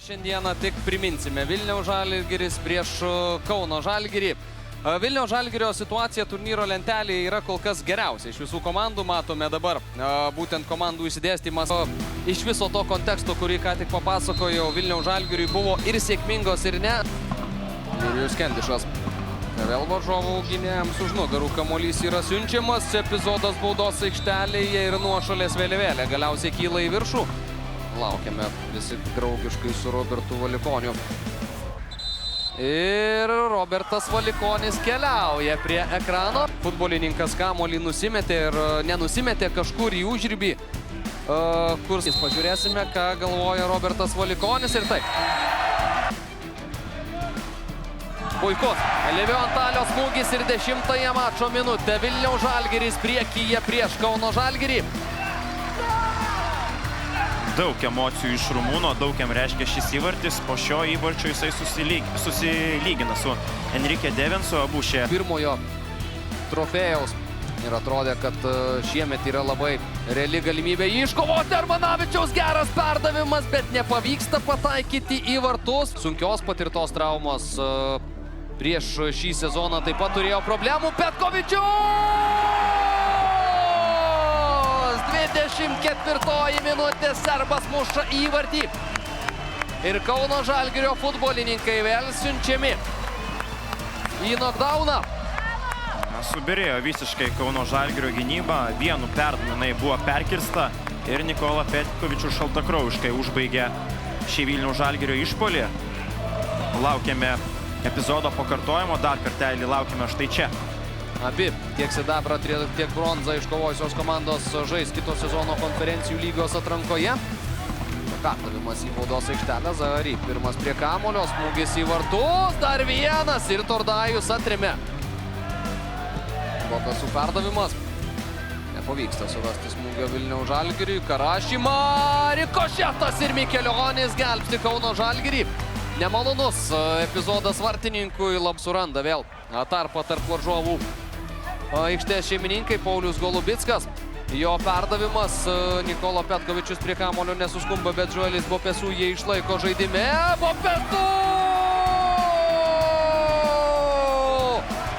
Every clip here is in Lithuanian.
Šiandieną tik priminsime Vilniaus Žalgiris prieš Kauno Žalgirį. Vilniaus Žalgirio situacija turnyro lentelėje yra kol kas geriausia. Iš visų komandų matome dabar būtent komandų išsidėstymas. Iš viso to konteksto, kurį ką tik papasakojau, Vilniaus Žalgiriui buvo ir sėkmingos, ir ne. Jurijus Kendišas. Vėl varžovų gynėjams už nugarų kamuolys yra siunčiamas. Epizodas baudos aikštelėje ir nuošalės vėliavėlė galiausiai kyla į viršų. Laukiame visi draugiškai su Robertu Valikoniu. Ir Robertas Valikonis keliauja prie ekrano. Futbolininkas kamuolį nusimetė ir nenusimetė kažkur į užribį. Kur pažiūrėsime, ką galvoja Robertas Valikonis ir taip. Puikus. Levio Antalio smūgis ir 10-ąją mačo minutę. Vilniaus Žalgiris priekyje prieš Kauno Žalgirį. Daug emocijų iš Rumūno, daug jam reiškia šis įvartis. Po šio įvarčio jisai susilygina su Enrique Devensu, abu šie. Pirmojo trofėjaus ir atrodė, kad šiemet yra labai reali galimybė iškovoti. Armanavičiaus geras perdavimas, bet nepavyksta pataikyti į vartus. Sunkios patirtos traumos prieš šį sezoną taip pat turėjo problemų. Petkovičius! 24 minutė serbas muša įvartį. Ir Kauno Žalgirio futbolininkai vėl siunčiami į knockdowną. Subirėjo visiškai Kauno Žalgirio gynyba. Vienu perdavimu buvo perkirsta ir Nikola Petkovičius šaltakraujiškai užbaigė šį Vilniaus Žalgirio išpuolį. Laukiame epizodo pakartojimo, dar kartelį laukiame štai čia. Abi, tiek sidabrą, tiek bronzą iškovojusios komandos žais kito sezono konferencijų lygos atrankoje. Perdavimas į baudos aikštelę, Zahary pirmas prie kamuolio, smūgis į vartus, dar vienas ir Tordajus atrėmė. Bokasų perdavimas. Nepavyksta surasti smūgio Vilniaus Žalgiriui. Karašima, rikošetas ir Mikelionis gelbsti Kauno Žalgirį. Nemalonus epizodas vartininkui, suranda vėl tarpą tarp varžovų. Aikštės šeimininkai Paulius Golubickas. Jo perdavimas, Nikola Petkovičius prie kamuolio nesuskumba, bet Joelis Bopesu jie išlaiko žaidime. Bopesu!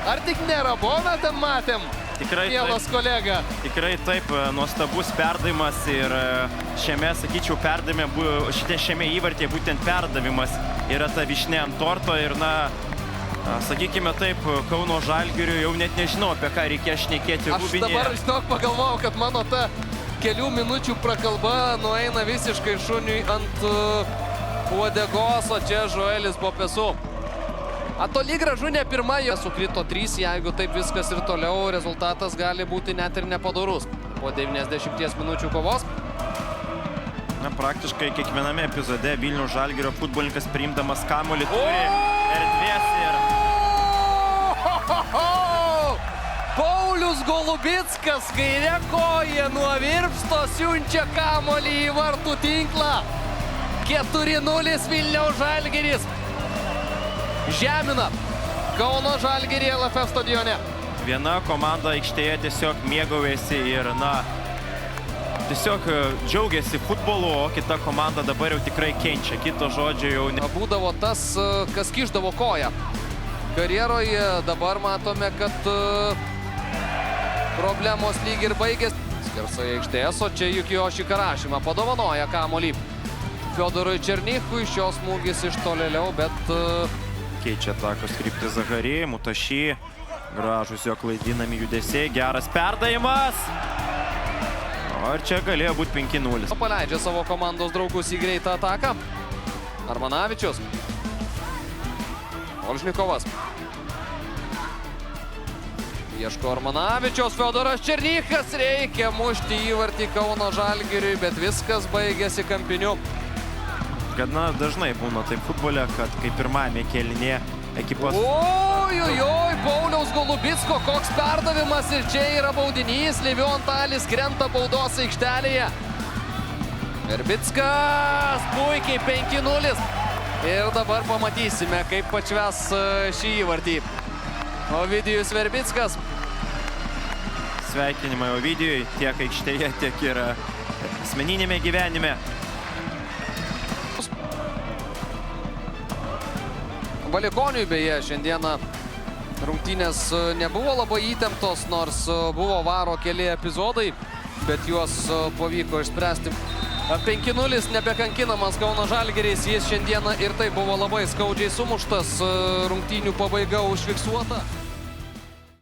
Ar tik nėra buvę, ten matėm? Tikrai mielas kolega. Tikrai taip, nuostabus perdavimas ir šiame, sakyčiau, perdavime, šiame įvartyje būtent perdavimas yra ta vyšnė ant torto ir, sakykime taip, Kauno Žalgiriui jau net nežinau, apie ką reikės šnekėti rūbinėje. Aš dabar pagalvojau, kad mano ta kelių minučių prakalba nueina visiškai šuniui ant uodegos, o čia Joelis Bopesu. Toli gražu ne pirma, jie sukrito 3, jeigu taip viskas ir toliau, rezultatas gali būti net ir nepadorus. Po 90 minučių kovos. Praktiškai kiekviename epizode Vilniaus Žalgirio futbolininkas priimdamas kamuolį turi erdvės ir... Paulius Golubickas kairė koja nuo virpsto siunčia kamuolį į vartų tinklą. 4-0 Vilniaus Žalgiris žemina Kauno Žalgirį LFF stadione. Viena komanda aikštėje tiesiog mėgaujasi ir, tiesiog džiaugiasi futbolu, o kita komanda dabar jau tikrai kenčia. Kito žodžio jau ne. Būdavo tas, kas kišdavo koją. Karjeroje dabar matome, kad problemos lyg ir baigės. Skersai aikštės, o čia Jukijoši Karašima padovanoja kamuolį Fiodorui Černychui. Šios smūgis iš tolėliau, bet... Keičia atakos kryptį Zahary, Mutašy, gražus jo klaidinami judesiai, geras perdavimas. Ir čia galėjo būti 5-0. Paleidžia savo komandos draugus į greitą ataką. Armanavičius. Olžnikovas. Ieško Armanavičiaus, Fiodoras Černychas. Reikia mušti įvartį Kauno Žalgiriui, bet viskas baigėsi kampiniu. Gana dažnai būna taip futbole, kad kaip pirmame kėlinėje ekipos... Ojojoj, Pauliaus Golubicko, koks perdavimas ir čia yra baudinys. Levio Antalis krenta baudos aikštelėje. Verbickas, puikiai 5-0. Ir dabar pamatysime, kaip pačves šį įvartį. Ovidijus Verbickas. Sveikinimai Ovidijui tiek aikštėje, tiek ir asmeninėme gyvenime. Valikoniui, beje, šiandieną rungtynės nebuvo labai įtemptos, nors buvo varo keli epizodai, bet juos pavyko išspręsti. 5-0 nebekankinamas Kauno Žalgiris, jis šiandieną ir tai buvo labai skaudžiai sumuštas, rungtynių pabaiga užfiksuota.